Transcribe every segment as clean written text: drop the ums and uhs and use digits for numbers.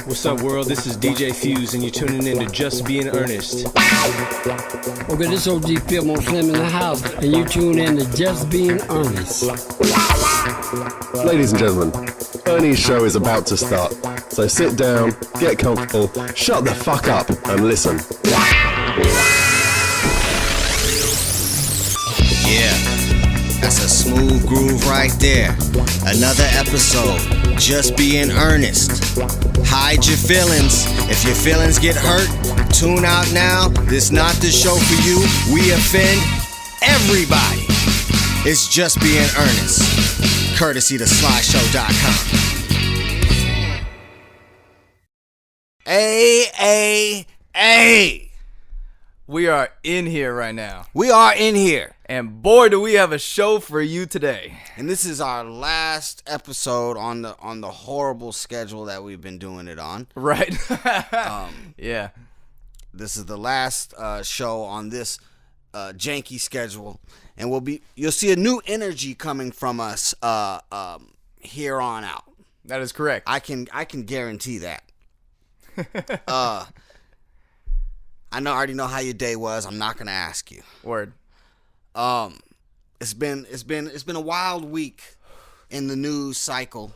What's up, world? This is DJ Fuse, and you're tuning in to Just Being Earnest. Okay, this OG Fillmore Slim in the house, and you tune in to Just Being Earnest. Ladies and gentlemen, Ernie's show is about to start, so sit down, get comfortable, shut the fuck up, and listen. Yeah, that's a smooth groove right there. Another episode, Just Being Earnest. Hide your feelings. If your feelings get hurt, tune out now. This not the show for you. We offend everybody. It's Just Being Earnest, courtesy to slideshow.com. Hey. We are in here right now. We are in here. And boy, do we have a show for you today. And this is our last episode on the horrible schedule that we've been doing it on. Right. Yeah. This is the last show on this janky schedule. And you'll see a new energy coming from us here on out. That is correct. I can guarantee that. I already know how your day was. I'm not gonna ask you. Word. It's been a wild week in the news cycle.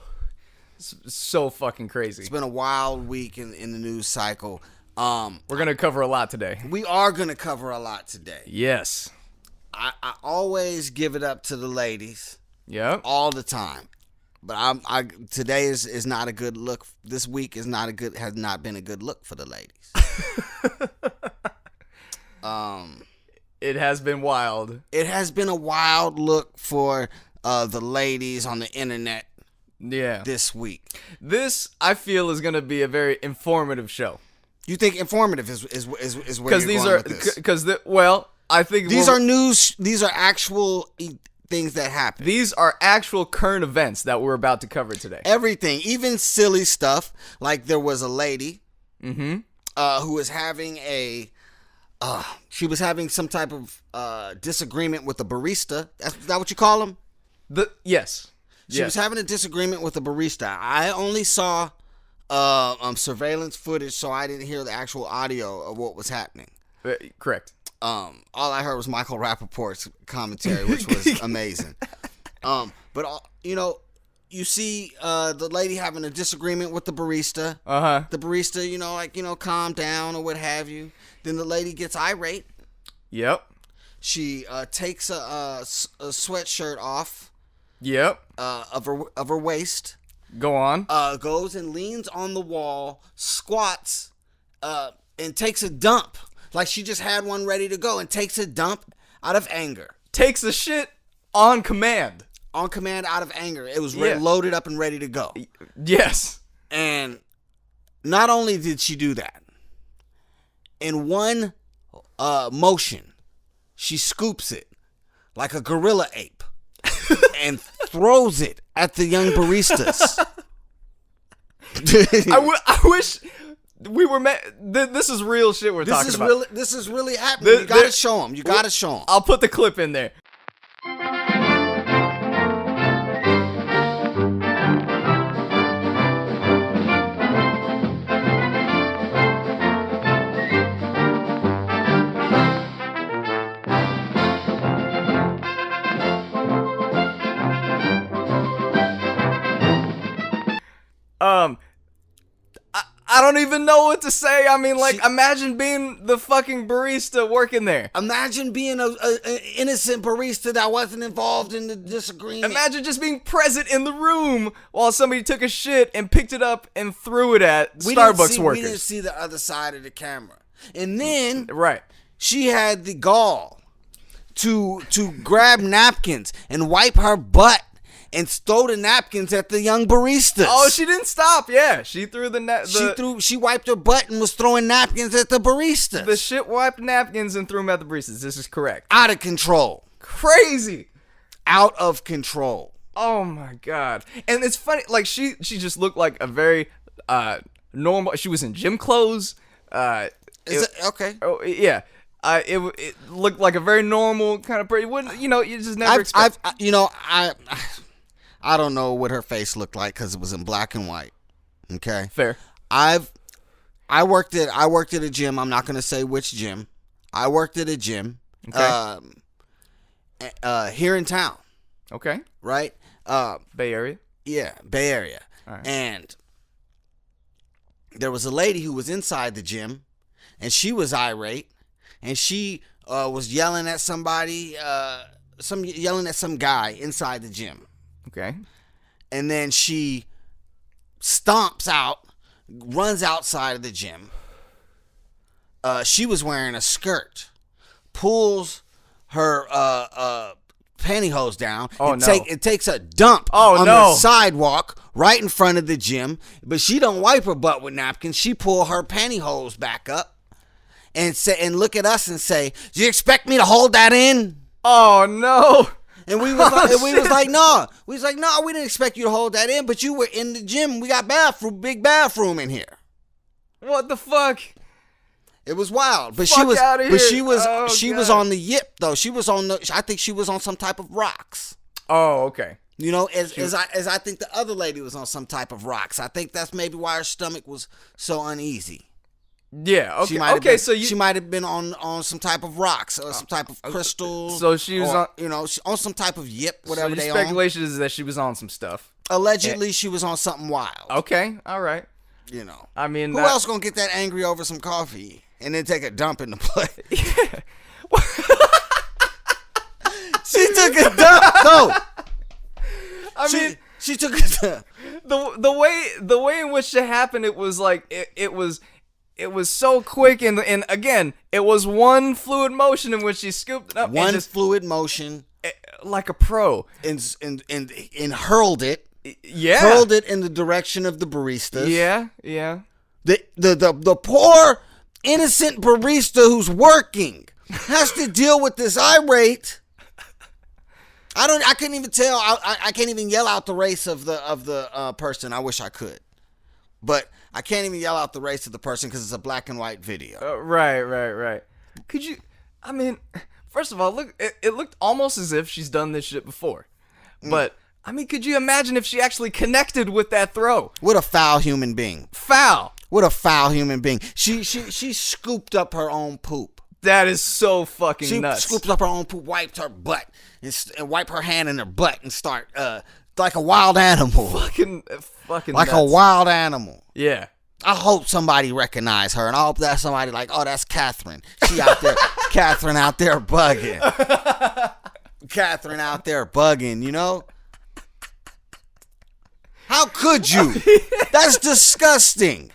It's so fucking crazy. It's been a wild week in the news cycle. We're gonna cover a lot today. We are gonna cover a lot today. Yes. I always give it up to the ladies. Yep. All the time. But today is not a good look. This week has not been a good look for the ladies. It has been wild. It has been a wild look for the ladies on the internet. Yeah. This week. This, I feel, is going to be a very informative show. You think informative is where you're going with this? Because I think these are news. These are actual things that happen. These are actual current events that we're about to cover today. Everything, even silly stuff. Like there was a lady who was having she was having some type of disagreement with a barista. Is that what you call them? Yes. She was having a disagreement with a barista. I only saw surveillance footage, so I didn't hear the actual audio of what was happening. Correct. All I heard was Michael Rappaport's commentary, which was amazing. But you see the lady having a disagreement with the barista. The barista, calm down or what have you. Then the lady gets irate. Yep. She takes a sweatshirt off. Yep. Of her waist. Go on. Goes and leans on the wall, squats, and takes a dump. Like she just had one ready to go and takes a dump out of anger. Takes a shit on command. On command out of anger. It was loaded up and ready to go. Yes. And not only did she do that, in one motion, she scoops it like a gorilla ape and throws it at the young baristas. I wish we were this is real shit we're talking about. This is really happening. You gotta show them. You gotta show them. I'll put the clip in there. I don't even know what to say. I mean, imagine being the fucking barista working there. Imagine being an innocent barista that wasn't involved in the disagreement. Imagine just being present in the room while somebody took a shit and picked it up and threw it at Starbucks workers. We didn't see the other side of the camera. And then she had the gall to grab napkins and wipe her butt and throw the napkins at the young baristas. Oh, she didn't stop. Yeah, she threw She wiped her butt and was throwing napkins at the baristas. The shit wiped napkins and threw them at the baristas. This is correct. Out of control. Crazy. Out of control. Oh my god. And it's funny. Like she just looked like a very normal. She was in gym clothes. Okay? Oh yeah. It looked like a very normal kind of person. You just never expect. I don't know what her face looked like because it was in black and white. Okay, Fair. I worked at a gym. I'm not gonna say which gym. I worked at a gym. Okay. Here in town. Okay. Right. Bay Area. Yeah, Bay Area. All right. And there was a lady who was inside the gym, and she was irate, and she was yelling at somebody, yelling at some guy inside the gym. Okay. And then she stomps out, runs outside of the gym. She was wearing a skirt, pulls her pantyhose down. Oh, and no. It takes a dump on the sidewalk right in front of the gym. But she don't wipe her butt with napkins. She pull her pantyhose back up and look at us and say, "Do you expect me to hold that in?" Oh no. And we was like, no. We was like, no, we didn't expect you to hold that in, but you were in the gym. We got big bathroom in here. What the fuck? It was wild, but Fuck outta here. she was God. on the yip though. She was on I think she was on some type of rocks. Oh, okay. You know, as I think the other lady was on some type of rocks. I think that's maybe why her stomach was so uneasy. Yeah. Okay. She might have been on some type of rocks or some type of crystals. So she was on, on some type of yip, whatever so they speculation is that she was on some stuff. Allegedly, she was on something wild. Okay. All right. You know. I mean, who else gonna get that angry over some coffee and then take a dump in the plate? She took a dump. No. She took a dump. The way in which it happened, it was like it was so quick and again, it was one fluid motion in which she scooped it up. Fluid motion, like a pro, and hurled it. Yeah. Hurled it in the direction of the baristas. Yeah. Yeah. The poor innocent barista who's working has to deal with this irate. I couldn't even tell. I can't even yell out the race of the person. I wish I could, but I can't even yell out the race of the person because it's a black and white video. Right. Could you? I mean, first of all, look. It looked almost as if she's done this shit before, but I mean, could you imagine if she actually connected with that throw? What a foul human being. Foul. What a foul human being. She scooped up her own poop. That is so fucking nuts. She scooped up her own poop, wiped her butt, and wiped her hand in her butt and start like a wild animal. Fucking like nuts. a wild animal. Yeah. I hope somebody recognize her, and I hope that somebody like, oh, that's Catherine. She out there, Catherine out there bugging. Catherine out there bugging, you know? How could you? That's disgusting.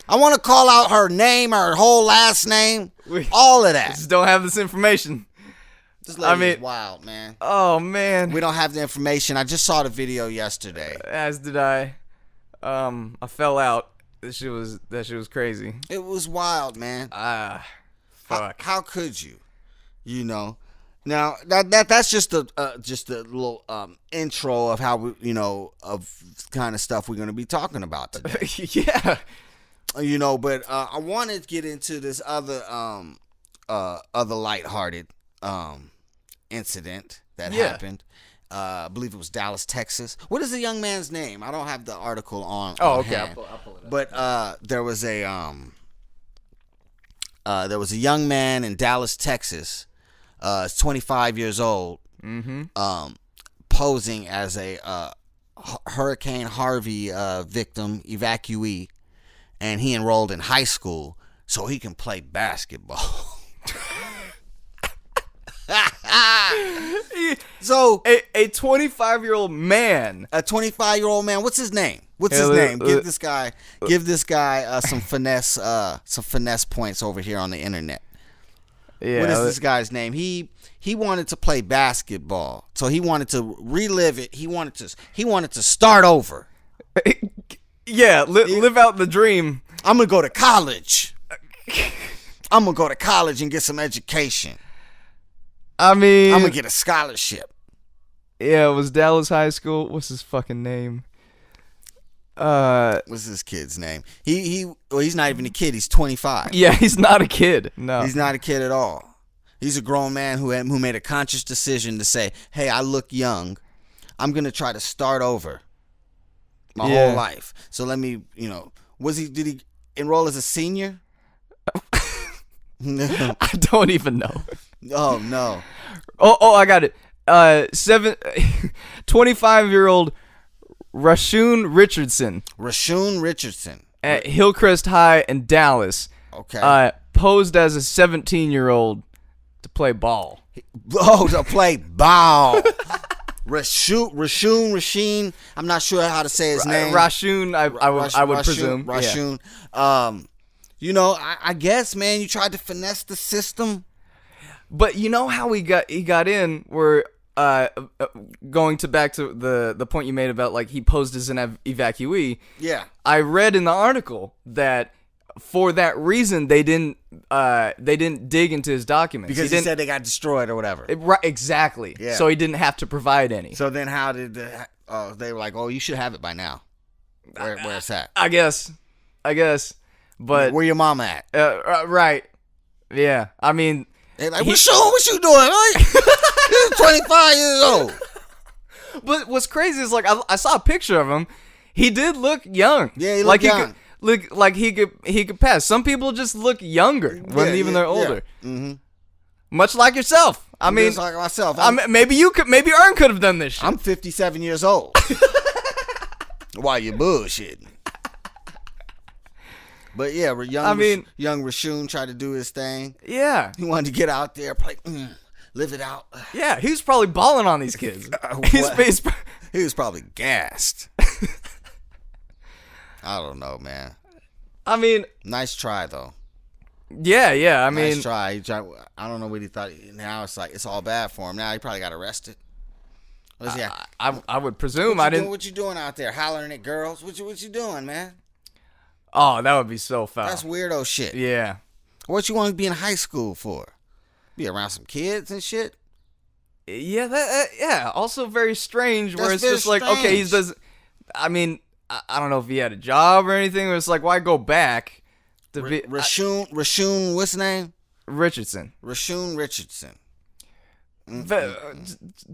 I want to call out her name, her whole last name, all of that. Just don't have this information. This lady is wild, man. Oh man, we don't have the information. I just saw the video yesterday. As did I. I fell out. That shit was crazy. It was wild, man. Fuck. How could you? You know. Now that's just a little intro of how we, of kind of stuff we're going to be talking about today. Yeah. But I wanted to get into this other lighthearted incident that happened. I believe it was Dallas, Texas. What is the young man's name? I don't have the article on. Oh, okay. Hand. I'll pull it up. But there was a young man in Dallas, Texas. 25 years old. Mm-hmm. Posing as a Hurricane Harvey victim evacuee. And he enrolled in high school so he can play basketball. So a 25-year-old man. A 25-year-old man. What's his name? Give this guy some finesse points over here on the internet. Yeah. What is this guy's name? He wanted to play basketball, so he wanted to relive it. He wanted to start over. Yeah, live out the dream. I'm gonna go to college. I'm gonna go to college and get some education. I mean, I'm gonna get a scholarship. Yeah, it was Dallas High School. What's his fucking name? What's this kid's name? He's not even a kid. He's 25. Yeah, he's not a kid. No, he's not a kid at all. He's a grown man who made a conscious decision to say, "Hey, I look young. I'm gonna try to start over my whole life. So let me, did he enroll as a senior? No. I don't even know. Oh no. Oh, I got it. 25-year-old Rashun Richardson at Hillcrest High in Dallas. Okay. Posed as a 17-year-old to play ball. To play ball. Rasheen. I'm not sure how to say his name. Rashun, I would presume. Rashun. Yeah. I guess, man, you tried to finesse the system. But you know how he got in? Where going back to the point you made about like he posed as an evacuee. Yeah. I read in the article that for that reason they didn't dig into his documents because he said they got destroyed or whatever. Right, exactly. Yeah. So he didn't have to provide any. So then how did they were like, oh, you should have it by now. Where it's at? I guess. But where your mom at? Right. Yeah. I mean, they're like, what you doing? You're 25 years old. But what's crazy is like I saw a picture of him. He did look young. Yeah, he looked young. Look like he could pass. Some people just look younger when they're older. Yeah. Mm-hmm. Much like yourself. I mean, just like myself. Maybe Ern could have done this shit. I'm 57 years old. Why you bullshitting? But yeah, young Rashun tried to do his thing. Yeah, he wanted to get out there, play, live it out. Yeah, he was probably balling on these kids. He was probably gassed. I don't know, man. I mean, nice try though. Yeah. I mean, nice try. I don't know what he thought. Now it's like it's all bad for him. Now he probably got arrested. I would presume What you doing out there, hollering at girls? What you doing, man? Oh, that would be so foul. That's weirdo shit. Yeah. What you want to be in high school for? Be around some kids and shit? Yeah, yeah. Also very strange where it's just strange. like, okay, he does. I mean, I don't know if he had a job or anything. But it's like, why go back to be Rashun, what's his name? Richardson. Rashun Richardson.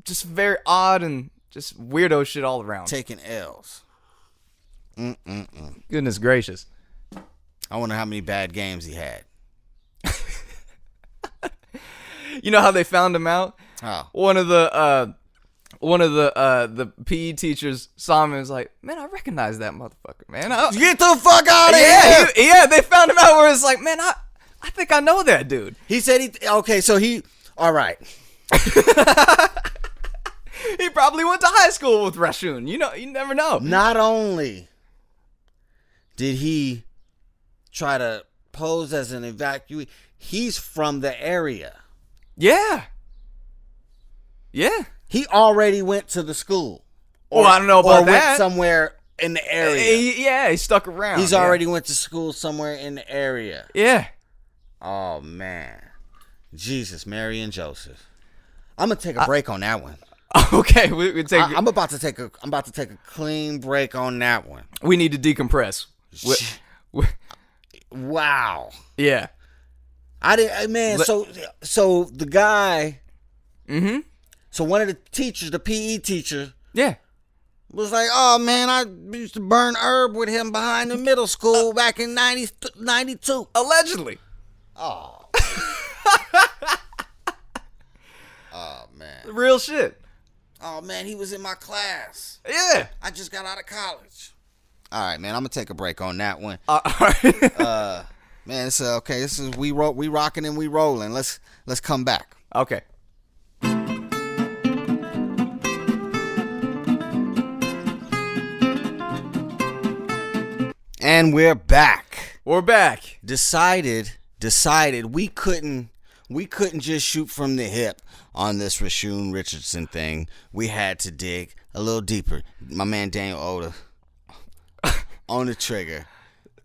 Just very odd and just weirdo shit all around. Taking L's. Goodness gracious. I wonder how many bad games he had. You know how they found him out? How? One of the PE teachers saw him and was like, man, I recognize that motherfucker, man. Get the fuck out of here! Yeah, they found him out where it's like, man, I think I know that dude. He said all right. He probably went to high school with Rashun. You never know. Not only did he try to pose as an evacuee, he's from the area. Yeah. Yeah. He already went to the school. I don't know about that. Or went somewhere in the area. He stuck around. He's already went to school somewhere in the area. Yeah. Oh, man. Jesus, Mary, and Joseph. I'm going to take a break on that one. Okay, we take. I'm about to take a clean break on that one. We need to decompress. Wow. Yeah. So the guy. Mm-hmm. So one of the teachers, the PE teacher. Yeah. Was like, oh man, I used to burn herb with him behind the middle school back in 92. Allegedly. Oh. Oh man. Real shit. Oh man, he was in my class. Yeah. I just got out of college. All right, man, I'm gonna take a break on that one. All right. Man, it's okay. This is we rocking and we rolling. Let's come back. Okay. And we're back. We're back. Decided we couldn't just shoot from the hip on this Rashun Richardson thing. We had to dig a little deeper. My man Daniel Oda on the trigger.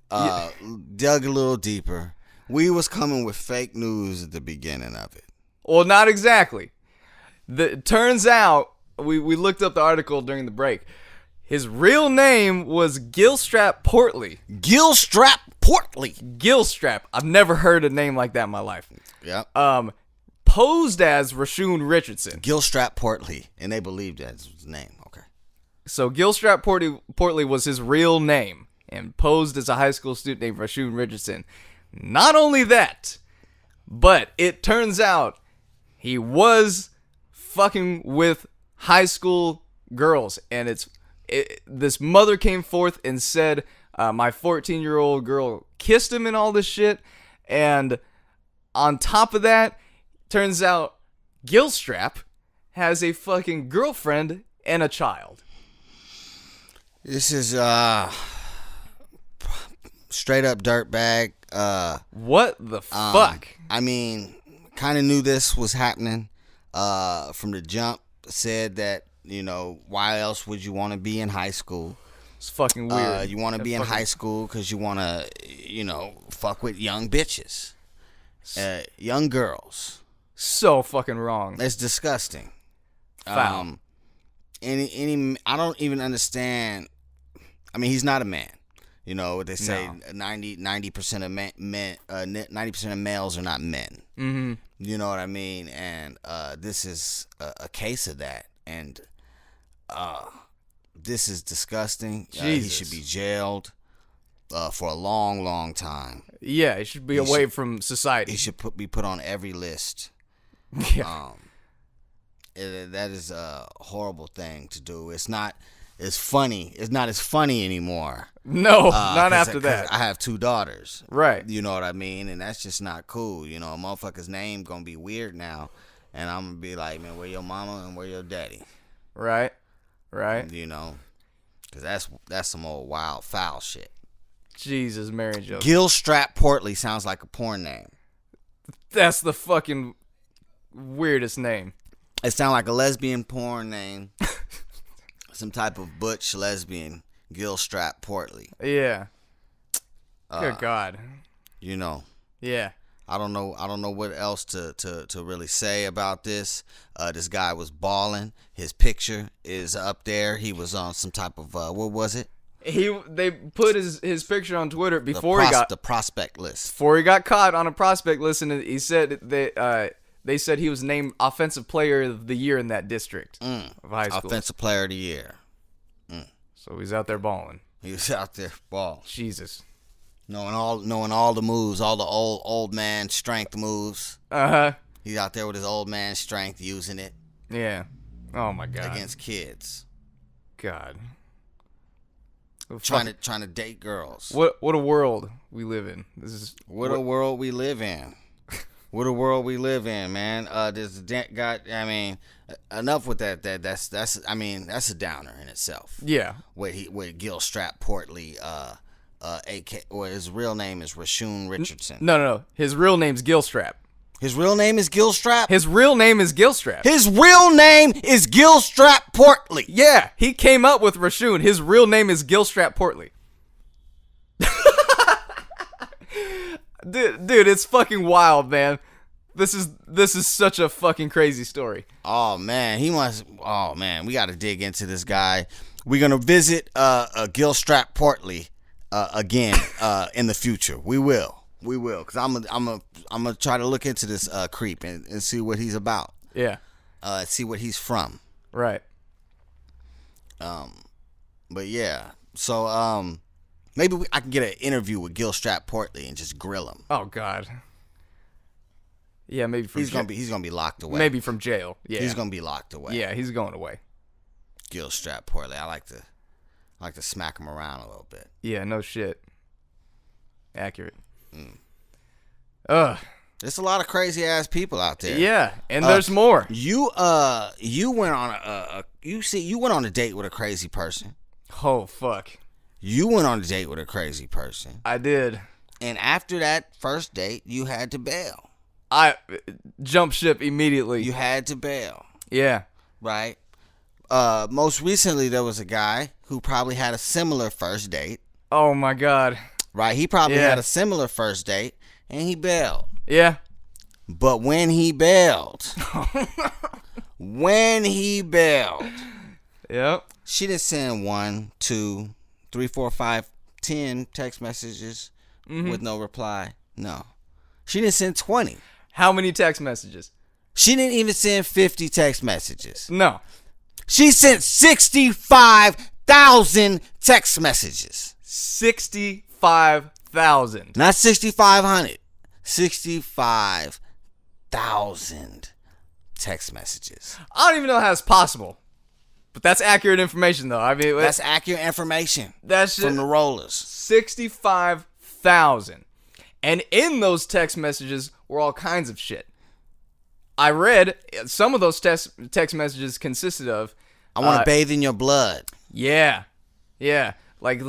Dug a little deeper. We was coming with fake news at the beginning of it. Well, not exactly. It turns out, we looked up the article during the break. His real name was Gilstrap Portley. Gilstrap Portley. Gilstrap. I've never heard a name like that in my life. Yep. Posed as Rashun Richardson. Gilstrap Portley. And they believed that's his name. Okay. So Gilstrap Portley was his real name and posed as a high school student named Rashoon Richardson. Not only that, but it turns out he was fucking with high school girls, and this mother came forth and said my 14-year-old girl kissed him and all this shit, and on top of that, turns out Gilstrap has a fucking girlfriend and a child. This is straight up dirtbag. What the fuck? I mean, kind of knew this was happening from the jump. Said that, why else would you want to be in high school? It's fucking weird. You want to be in high school because you want to, fuck with young bitches, young girls. So fucking wrong. It's disgusting. Foul. I don't even understand. I mean, he's not a man. What they say, No. 90% of men, 90% of males are not men. Mm-hmm. You know what I mean? And this is a case of that. And this is disgusting. He should be jailed for a long, long time. Yeah, he should be away from society. He should be put on every list. Yeah. That is a horrible thing to do. It's not as funny. It's not as funny anymore. No, not after that. I have 2 daughters. Right. You know what I mean? And that's just not cool. A motherfucker's name gonna be weird now. And I'm gonna be like, man, where your mama and where your daddy? Right. Because that's some old wild foul shit. Jesus, Mary Jo. Gilstrap Portley sounds like a porn name. That's the fucking weirdest name. It sounds like a lesbian porn name. Some type of butch lesbian. Gilstrap Portley. Yeah. Good God. Yeah. I don't know what else to really say about this. This guy was balling. His picture is up there. He was on some type of what was it? They put his picture on Twitter before the prospect list. Before he got caught on a prospect list, and he said they said he was named Offensive Player of the Year in that district of high school. Offensive Player of the Year. So he's out there balling. He was out there balling. Jesus. Knowing all the moves, all the old man strength moves. Uh-huh. He's out there with his old man strength, using it. Yeah. Oh my God. Against kids. God. Trying to date girls. What a world we live in. What a world we live in. What a world we live in, man. This guy. I mean, enough with that. That's. I mean, that's a downer in itself. Yeah. With Gilstrap Portley. His real name is Rashoon Richardson. No. His real name's Gilstrap. His real name is Gilstrap? His real name is Gilstrap. His real name is Gilstrap Portley. Yeah, he came up with Rashoon. His real name is Gilstrap Portley. Dude, it's fucking wild, man. This is such a fucking crazy story. Oh man, we got to dig into this guy. We're gonna visit Gilstrap Portley again in the future. We will, because I'm gonna try to look into this creep and see what he's about. Yeah. See what he's from. Right. But yeah, so maybe I can get an interview with Gilstrap Portley and just grill him. Oh God. Yeah, maybe from he's gonna be locked away. Maybe from jail. Yeah, he's gonna be locked away. Yeah, he's going away. Gilstrap Portley. I like to smack him around a little bit. Yeah, no shit. Accurate. There's a lot of crazy ass people out there. Yeah, and there's more. You went on you went on a date with a crazy person. Oh fuck. You went on a date with a crazy person. I did. And after that first date, you had to bail. I jumped ship immediately. You had to bail. Yeah. Right? Most recently, there was a guy who probably had a similar first date. Oh, my God. Right? He probably had a similar first date, and he bailed. Yeah. But when he bailed, yep. She didn't send 1, 2, 3, 4, 5, 10 text messages with no reply. No. She didn't send 20. How many text messages? She didn't even send 50 text messages. No. She sent 65,000 text messages. 65,000. Not 6,500. 65,000 text messages. I don't even know how it's possible. But that's accurate information, though. I mean, That's accurate information that's from the rollers. 65,000. And in those text messages were all kinds of shit. I read some of those text messages consisted of, I want to bathe in your blood. Yeah. Like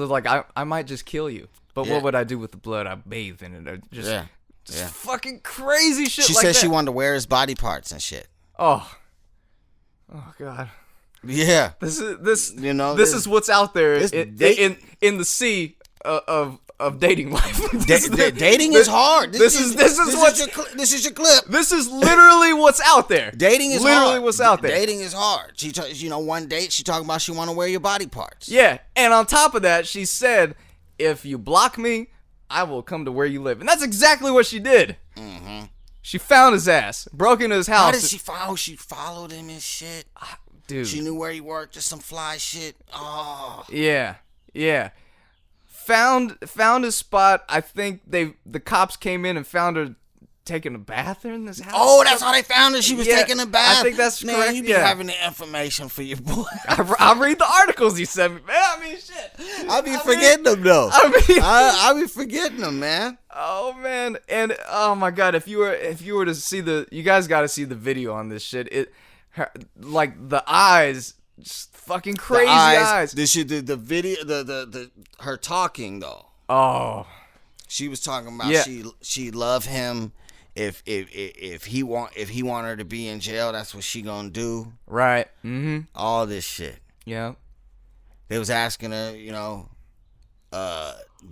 I might just kill you. But Yeah. what would I do with the blood? I bathe in it. Or just Yeah. fucking crazy shit She like said that. she wanted to wear his body parts and shit. Oh God. Yeah. This You know, this is what's out there this in the sea of dating life. Dating is hard. This is this is your clip. This is literally what's out there. Dating is literally hard. what's out there. Dating is hard. One date she talking about she want to wear your body parts. Yeah, and on top of that, she said, "If you block me, I will come to where you live," and that's exactly what she did. Mm-hmm. She found his ass, broke into his house. How did she follow? She followed him and shit. Dude. She knew where he worked. Just some fly shit. Oh. Yeah. Found his spot. I think the cops came in and found her taking a bath in this house. Oh, that's how they found her. She was Yeah, taking a bath. I think that's man, correct. You be Yeah. having the information for your boy. I read the articles he sent me, man. I mean, shit. I be forgetting them though. I be forgetting them, man. Oh man, and oh my God, if you were to see you guys got to see the video on this shit. Like the eyes, just fucking crazy eyes. The video, the her talking though. Oh, she was talking about Yeah. she love him. If he want her to be in jail, that's what she gonna do. right. Mm-hmm. All this shit. Yeah. They was asking her, do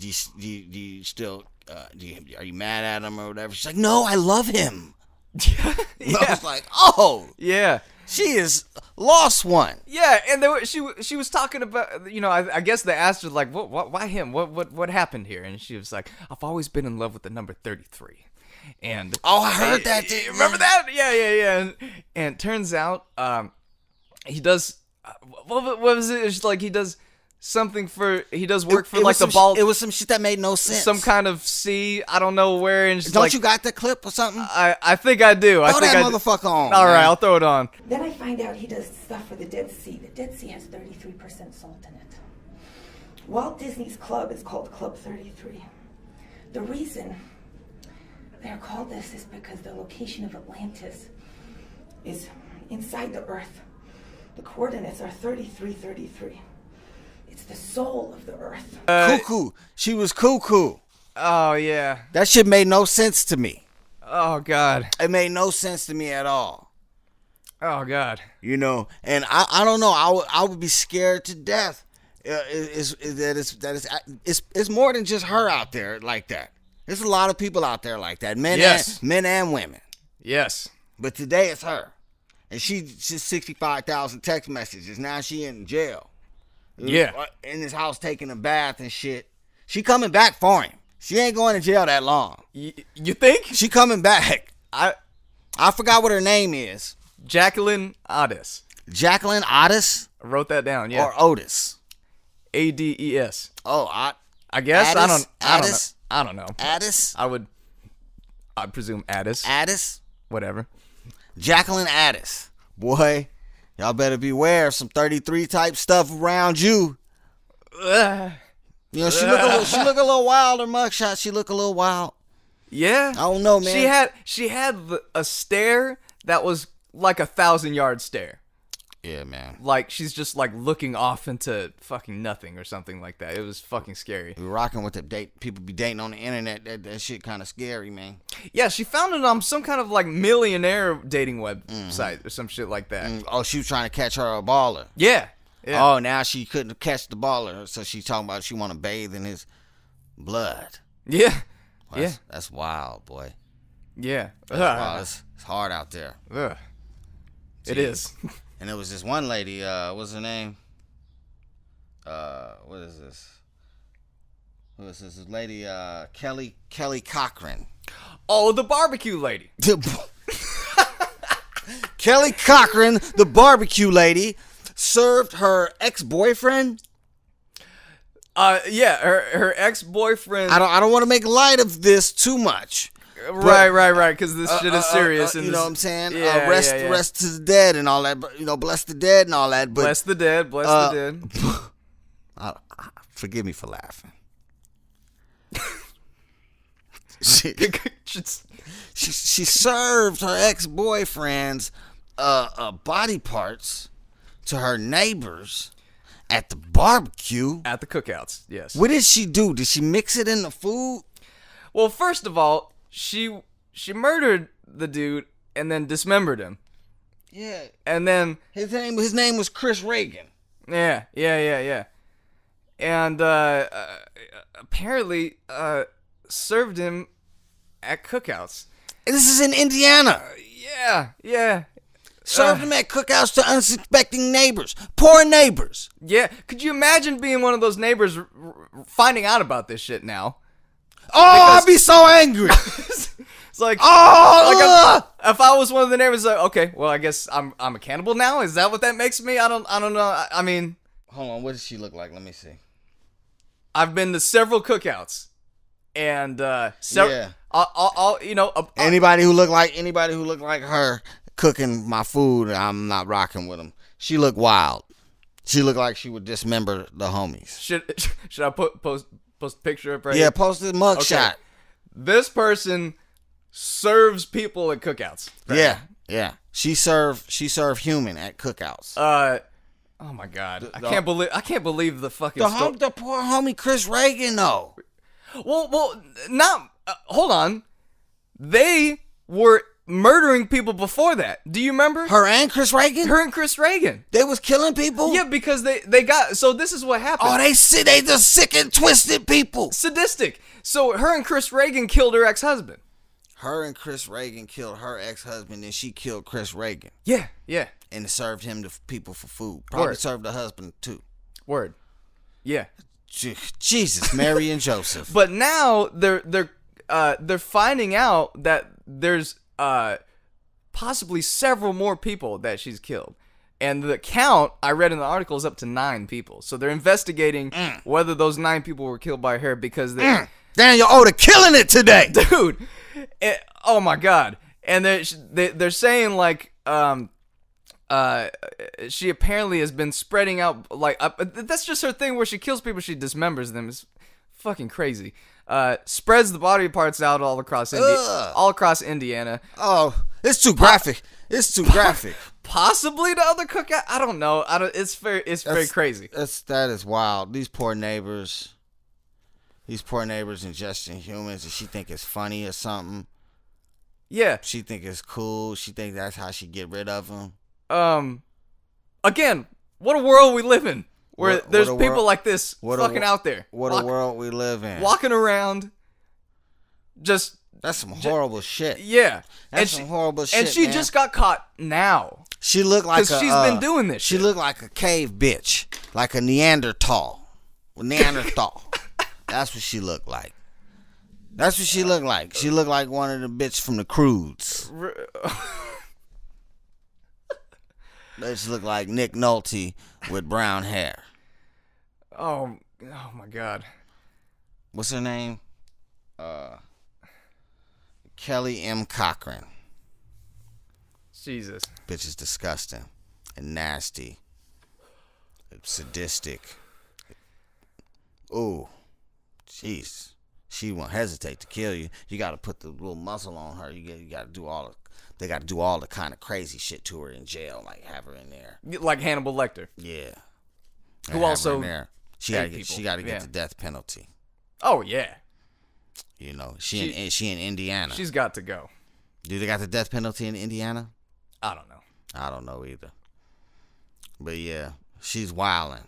you still are you mad at him or whatever? She's like, no, I love him. Yeah. I was like, oh, Yeah. she is lost one. Yeah, and she was talking about, I guess they asked her like, why him? What happened here? And she was like, I've always been in love with the number 33. And Oh, I heard that. Remember that? Yeah. And it turns out, he does. What was it? It's like he does something he does work for like the ball. It was some shit that made no sense. Some kind of sea. I don't know where. And she's Don't like, you got the clip or something? I think I do. Throw that motherfucker on. All right, man. I'll throw it on. Then I find out he does stuff for the Dead Sea. The Dead Sea has 33% salt in it. Walt Disney's club is called Club 33. The reason they're called this is because the location of Atlantis is inside the Earth. The coordinates are 3333. It's the soul of the Earth. Cuckoo. She was cuckoo. Oh yeah. That shit made no sense to me. Oh God. It made no sense to me at all. Oh God. And I don't know. I would be scared to death. It's more than just her out there like that. There's a lot of people out there like that, men and women. Yes. But today it's her, and she's 65,000 text messages. Now she in jail. Yeah. In his house taking a bath and shit. She coming back for him. She ain't going to jail that long. You think? She coming back. I forgot what her name is. Jacqueline Otis. Jacqueline Otis? I wrote that down. Yeah. Or Otis? Ades. Oh, I guess Addis? I don't know. Addis? I presume Addis. Addis? Whatever. Jacqueline Addis. Boy, y'all better beware of some 33 type stuff around you. She look a little wild. Her mugshot, she look a little wild. Yeah. I don't know, man. She had a stare that was like 1,000-yard stare. Yeah, man. Like she's just like looking off into fucking nothing or something like that. It was fucking scary. We rocking with the people be dating on the internet. That shit kind of scary, man. Yeah, she found it on some kind of like millionaire dating website or some shit like that. Oh, she was trying to catch her a baller. Yeah. Oh, now she couldn't catch the baller, so she's talking about she want to bathe in his blood. Yeah. Well, that's wild, boy. Yeah. That's wild. It's hard out there. It is. And there was this one lady, what's her name? What is this? Who is this? This lady, Kelly Cochran. Oh, the barbecue lady. Kelly Cochran, the barbecue lady, served her ex-boyfriend? Yeah, her ex-boyfriend. I don't want to make light of this too much. Right, because this shit is serious. You know what I'm saying? Yeah, rest to the dead and all that. But, bless the dead and all that. But, bless the dead, bless the dead. Forgive me for laughing. She served her ex-boyfriend's body parts to her neighbors at the barbecue. At the cookouts, yes. What did she do? Did she mix it in the food? Well, first of all, she murdered the dude and then dismembered him. Yeah. And then his name was Chris Reagan. Yeah. And apparently served him at cookouts. And this is in Indiana. Yeah. Served him at cookouts to unsuspecting neighbors. Poor neighbors. Yeah. Could you imagine being one of those neighbors finding out about this shit now? Oh, I'd be so angry. It's like, if I was one of the neighbors, like, okay, well, I guess I'm a cannibal now. Is that what that makes me? I don't know. I mean, hold on. What does she look like? Let me see. I've been to several cookouts, and yeah. I'll anybody who looked like her cooking my food, I'm not rocking with them. She looked wild. She looked like she would dismember the homies. Should I post a picture up right? Yeah, post the mugshot. Okay. This person serves people at cookouts. Right? Yeah. She served human at cookouts. Oh my God, I can't believe the fucking the poor homie Chris Reagan though. Well, not. Hold on, they were murdering people before that. Do you remember? Her and Chris Reagan. They was killing people. Yeah, because they got. So this is what happened. Oh, they just sick and twisted people. Sadistic. So her and Chris Reagan killed her ex-husband. Her and Chris Reagan killed her ex-husband, and she killed Chris Reagan. Yeah. And served him to people for food. Probably Word. served the husband too. Word. Yeah. Jesus, Mary and Joseph. But now they're finding out that there's possibly several more people that she's killed. And the count I read in the article is up to 9 people. So they're investigating whether those 9 people were killed by her because they... Daniel Oda killing it today. Dude. Oh my God. And they're saying like... she apparently has been spreading out like that's just her thing where she kills people, she dismembers them. It's fucking crazy. Spreads the body parts out all across Indiana. Oh, it's too graphic. Possibly the other cookout. I don't know. It's very crazy. That is wild. These poor neighbors ingesting humans, and she think it's funny or something. Yeah. She think it's cool. She think that's how she get rid of them. Again, what a world we live in, where there's people like this fucking out there. What a world we live in. Walking around, just... That's some horrible shit. Yeah. That's some horrible shit, and she man. just got caught now. She looked like because she's been doing this shit. She looked like a cave bitch. Like a Neanderthal. That's what she looked like. She looked like one of the bitch from the Croods. They just look like Nick Nolte with brown hair. Oh my God. What's her name? Kelly M. Cochran. Jesus. Bitch is disgusting and nasty. Sadistic. Ooh. Jeez. She won't hesitate to kill you. You got to put the little muzzle on her. You got to do all they got to do all the kind of crazy shit to her in jail, like have her in there. Like Hannibal Lecter. Yeah. Who also she got to get the death penalty. Oh yeah. You know, she in Indiana. She's got to go. Do they got the death penalty in Indiana? I don't know. I don't know either. But yeah, she's wilding.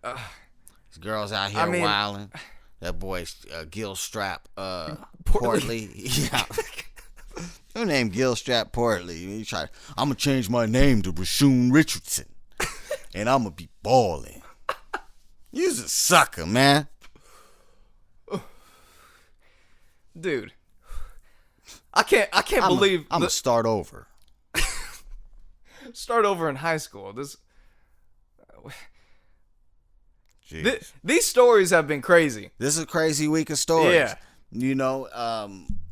These girls out here wilding. That boy's Gilstrap Portly. Yeah. Her name Gilstrap Portly. I'm gonna change my name to Rashoon Richardson, and I'm gonna be balling. You's a sucker, man. Dude, I can't believe I'm gonna start over. Start over in high school. These stories have been crazy. This is a crazy week of stories. Yeah. You know,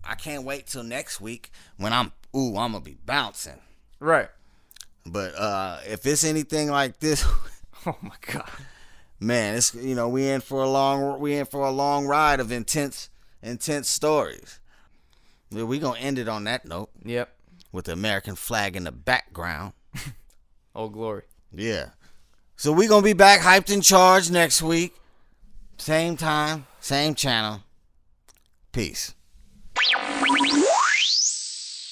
I can't wait till next week when I'm gonna be bouncing. Right. But if it's anything like this, Oh my God. man, it's we in for a long ride of intense stories. We gonna end it on that note. Yep. With the American flag in the background. Oh glory. Yeah. So we gonna be back hyped and charged next week. Same time, same channel. Peace.